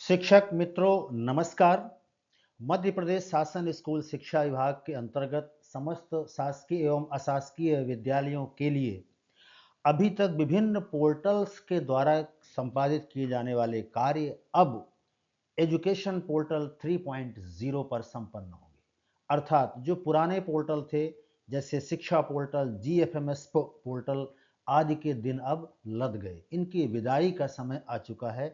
शिक्षक मित्रों नमस्कार। मध्य प्रदेश शासन स्कूल शिक्षा विभाग के अंतर्गत समस्त शासकीय एवं अशासकीय विद्यालयों के लिए अभी तक विभिन्न पोर्टल्स के द्वारा संपादित किए जाने वाले कार्य अब एजुकेशन पोर्टल 3.0 पर संपन्न होंगे। अर्थात जो पुराने पोर्टल थे जैसे शिक्षा पोर्टल, जीएफएमएस पोर्टल आदि के दिन अब लद गए, इनकी विदाई का समय आ चुका है।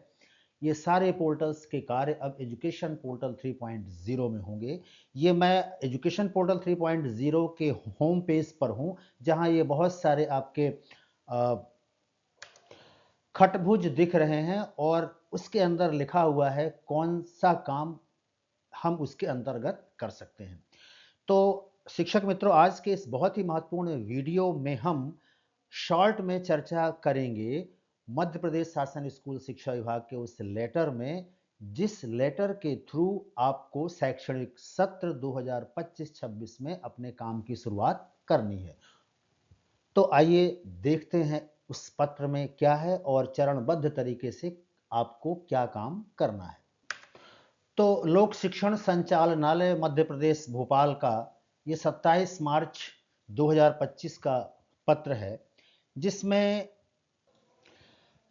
ये सारे पोर्टल्स के कार्य अब एजुकेशन पोर्टल 3.0 में होंगे। ये मैं एजुकेशन पोर्टल 3.0 के होम पेज पर हूँ, जहाँ ये बहुत सारे आपके खटभुज दिख रहे हैं और उसके अंदर लिखा हुआ है कौन सा काम हम उसके अंतर्गत कर सकते हैं। तो शिक्षक मित्रों, आज के इस बहुत ही महत्वपूर्ण वीडियो में हम शॉर्ट में चर्चा करेंगे मध्य प्रदेश शासन स्कूल शिक्षा विभाग के उस लेटर में, जिस लेटर के थ्रू आपको शैक्षणिक सत्र 2025-26 में अपने काम की शुरुआत करनी है। तो आइए देखते हैं उस पत्र में क्या है और चरणबद्ध तरीके से आपको क्या काम करना है। तो लोक शिक्षण संचालनालय मध्य प्रदेश भोपाल का ये 27 मार्च 2025 का पत्र है, जिसमें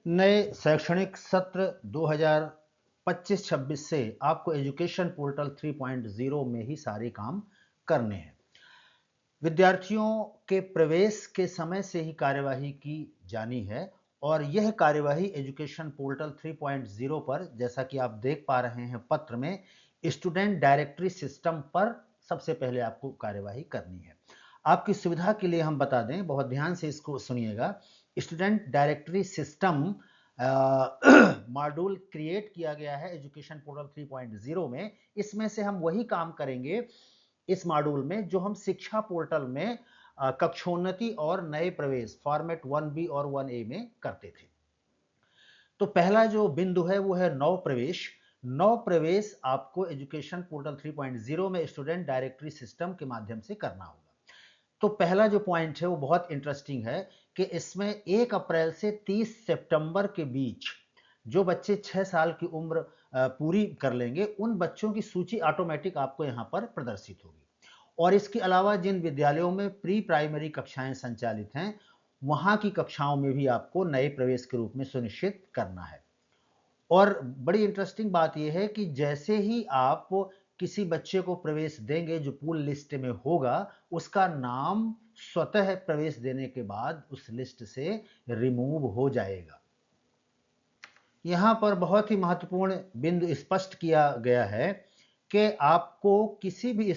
नए शैक्षणिक सत्र 2025-26 से आपको एजुकेशन पोर्टल 3.0 में ही सारे काम करने हैं। विद्यार्थियों के प्रवेश के समय से ही कार्यवाही की जानी है और यह कार्यवाही एजुकेशन पोर्टल 3.0 पर, जैसा कि आप देख पा रहे हैं पत्र में, स्टूडेंट डायरेक्टरी सिस्टम पर सबसे पहले आपको कार्यवाही करनी है। आपकी सुविधा के लिए हम बता दें, बहुत ध्यान से इसको सुनिएगा। Student directory system module create किया गया है एजुकेशन पोर्टल 3.0 में। इसमें से हम वही काम करेंगे इस मॉड्यूल में जो हम शिक्षा पोर्टल में कक्षोन्नति और नए प्रवेश फॉर्मेट 1B और 1A में करते थे। तो पहला जो बिंदु है वो है नव प्रवेश। नव प्रवेश आपको एजुकेशन पोर्टल 3.0 में स्टूडेंट डायरेक्टरी सिस्टम के माध्यम से करना होगा। तो पहला जो पॉइंट है वो बहुत इंटरेस्टिंग है कि इसमें 1 अप्रैल से 30 सितंबर के बीच जो बच्चे 6 साल की उम्र पूरी कर लेंगे, उन बच्चों की सूची ऑटोमेटिक आपको यहाँ पर प्रदर्शित होगी। और इसके अलावा जिन विद्यालयों में प्री प्राइमरी कक्षाएं संचालित हैं, वहां की कक्षाओं में भी आपको नए प्रवेश के रूप में सुनिश्चित करना है। और बड़ी इंटरेस्टिंग बात यह है कि जैसे ही आप किसी बच्चे को प्रवेश देंगे जो पूल लिस्ट में होगा, उसका नाम स्वतः प्रवेश देने के बाद उस लिस्ट से रिमूव हो जाएगा। यहां पर बहुत ही महत्वपूर्ण बिंदु स्पष्ट किया गया है कि आपको किसी भी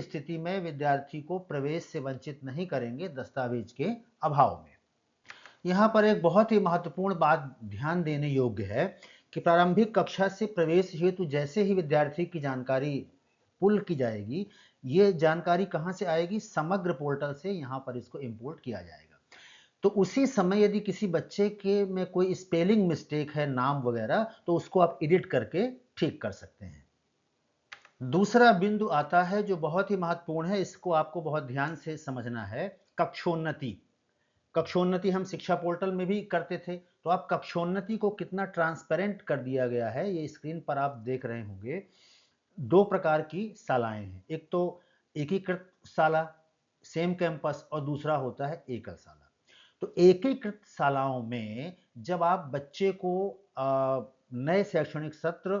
स्थिति में विद्यार्थी को प्रवेश से वंचित नहीं करेंगे दस्तावेज के अभाव में। यहाँ पर एक बहुत ही महत्वपूर्ण बात ध्यान देने योग्य है कि प्रारंभिक कक्षा से प्रवेश हेतु जैसे ही विद्यार्थी की जानकारी पुल की जाएगी, ये जानकारी कहाँ से आएगी? समग्र पोर्टल से यहाँ पर इसको इंपोर्ट किया जाएगा। तो उसी समय यदि किसी बच्चे के में कोई स्पेलिंग मिस्टेक है, नाम वगैरह, तो उसको आप एडिट करके ठीक कर सकते हैं। दूसरा बिंदु आता है जो बहुत ही महत्वपूर्ण है, इसको आपको बहुत ध्यान से समझना है। कक्षोन्नति। कक्षोन्नति हम शिक्षा पोर्टल में भी करते थे, तो आप कक्षोन्नति को कितना ट्रांसपेरेंट कर दिया गया है, ये स्क्रीन पर आप देख रहे होंगे। 2 प्रकार की शालाएं हैं, एक तो एकीकृत शाला सेम कैंपस और दूसरा होता है एकल शाला। तो एकीकृत शालाओं में जब आप बच्चे को नए शैक्षणिक सत्र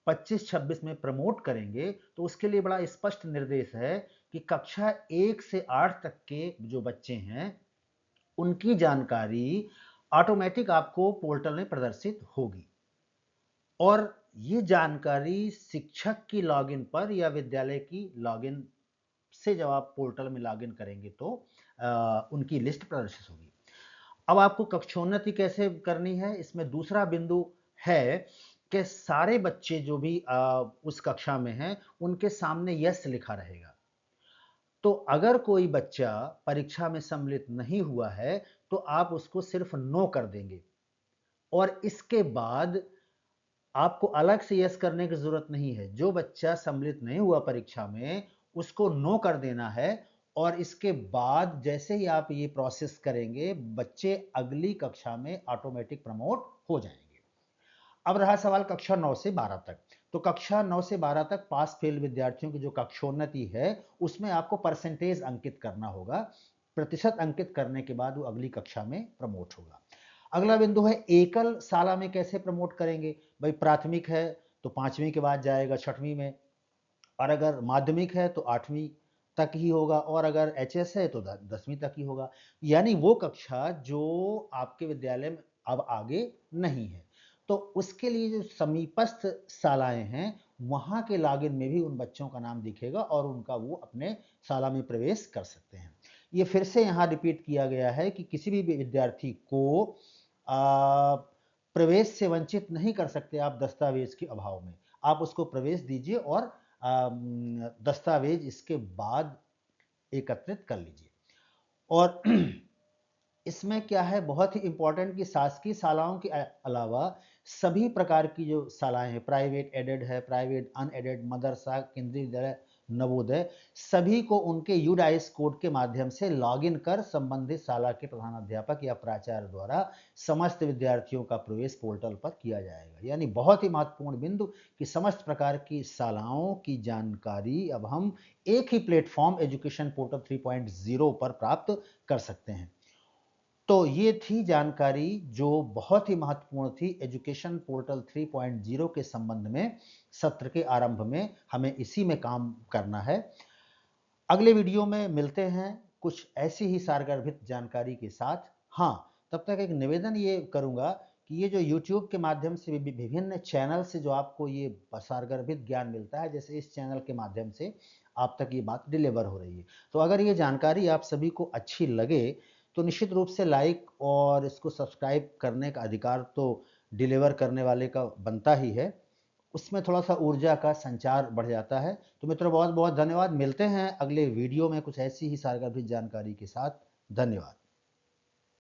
25-26 में प्रमोट करेंगे, तो उसके लिए बड़ा स्पष्ट निर्देश है कि कक्षा 1 से 8 तक के जो बच्चे हैं उनकी जानकारी ऑटोमेटिक आपको पोर्टल में प्रदर्शित होगी और ये जानकारी शिक्षक की लॉगिन पर या विद्यालय की लॉगिन से जब आप पोर्टल में लॉगिन करेंगे तो उनकी लिस्ट प्रदर्शित होगी। अब आपको कक्षोन्नति कैसे करनी है, इसमें दूसरा बिंदु है कि सारे बच्चे जो भी उस कक्षा में हैं उनके सामने यस लिखा रहेगा। तो अगर कोई बच्चा परीक्षा में सम्मिलित नहीं हुआ है तो आप उसको सिर्फ नो कर देंगे और इसके बाद आपको अलग से यस करने की जरूरत नहीं है। जो बच्चा सम्मिलित नहीं हुआ परीक्षा में उसको नो कर देना है और इसके बाद जैसे ही आप ये प्रोसेस करेंगे, बच्चे अगली कक्षा में ऑटोमेटिक प्रमोट हो जाएंगे। अब रहा सवाल कक्षा 9 से 12 तक। तो कक्षा 9 से 12 तक पास फेल विद्यार्थियों की जो कक्षोन्नति है, उसमें आपको परसेंटेज अंकित करना होगा। प्रतिशत अंकित करने के बाद वो अगली कक्षा में प्रमोट होगा। अगला बिंदु है एकल शाला में कैसे प्रमोट करेंगे। भाई प्राथमिक है तो 5वीं के बाद जाएगा 6वीं में, और अगर माध्यमिक है तो 8वीं तक ही होगा, और अगर एचएस है तो 10वीं तक ही होगा। यानी वो कक्षा जो आपके विद्यालय में अब आगे नहीं है, तो उसके लिए जो समीपस्थ शालाएं हैं वहां के लॉगिन में भी उन बच्चों का नाम दिखेगा और उनका वो अपने शाला में प्रवेश कर सकते हैं। ये फिर से यहाँ रिपीट किया गया है कि किसी भी विद्यार्थी को प्रवेश से वंचित नहीं कर सकते आप दस्तावेज के अभाव में। आप उसको प्रवेश दीजिए और दस्तावेज इसके बाद एकत्रित कर लीजिए। और इसमें क्या है बहुत ही इंपॉर्टेंट कि शासकीय शालाओं के अलावा सभी प्रकार की जो शालाएं हैं, प्राइवेट एडेड है, प्राइवेट अनएडेड, मदरसा, केंद्रीय विद्यालय, नवोदय, सभी को उनके यूडाइस कोड के माध्यम से लॉगिन कर संबंधित शाला के प्रधानाध्यापक या प्राचार्य द्वारा समस्त विद्यार्थियों का प्रवेश पोर्टल पर किया जाएगा। यानी बहुत ही महत्वपूर्ण बिंदु कि समस्त प्रकार की शालाओं की जानकारी अब हम एक ही प्लेटफॉर्म एजुकेशन पोर्टल 3.0 पर प्राप्त कर सकते हैं। तो ये थी जानकारी जो बहुत ही महत्वपूर्ण थी एजुकेशन पोर्टल 3.0 के संबंध में। सत्र के आरंभ में हमें इसी में काम करना है। अगले वीडियो में मिलते हैं कुछ ऐसी ही सारगर्भित जानकारी के साथ। हाँ, तब तक एक निवेदन ये करूंगा कि ये जो YouTube के माध्यम से विभिन्न चैनल से जो आपको ये सारगर्भित ज्ञान मिलता है, जैसे इस चैनल के माध्यम से आप तक ये बात डिलीवर हो रही है, तो अगर ये जानकारी आप सभी को अच्छी लगे तो निश्चित रूप से लाइक और इसको सब्सक्राइब करने का अधिकार तो डिलीवर करने वाले का बनता ही है। उसमें थोड़ा सा ऊर्जा का संचार बढ़ जाता है। तो मित्रों बहुत बहुत धन्यवाद। मिलते हैं अगले वीडियो में कुछ ऐसी ही सारगर्भित जानकारी के साथ। धन्यवाद।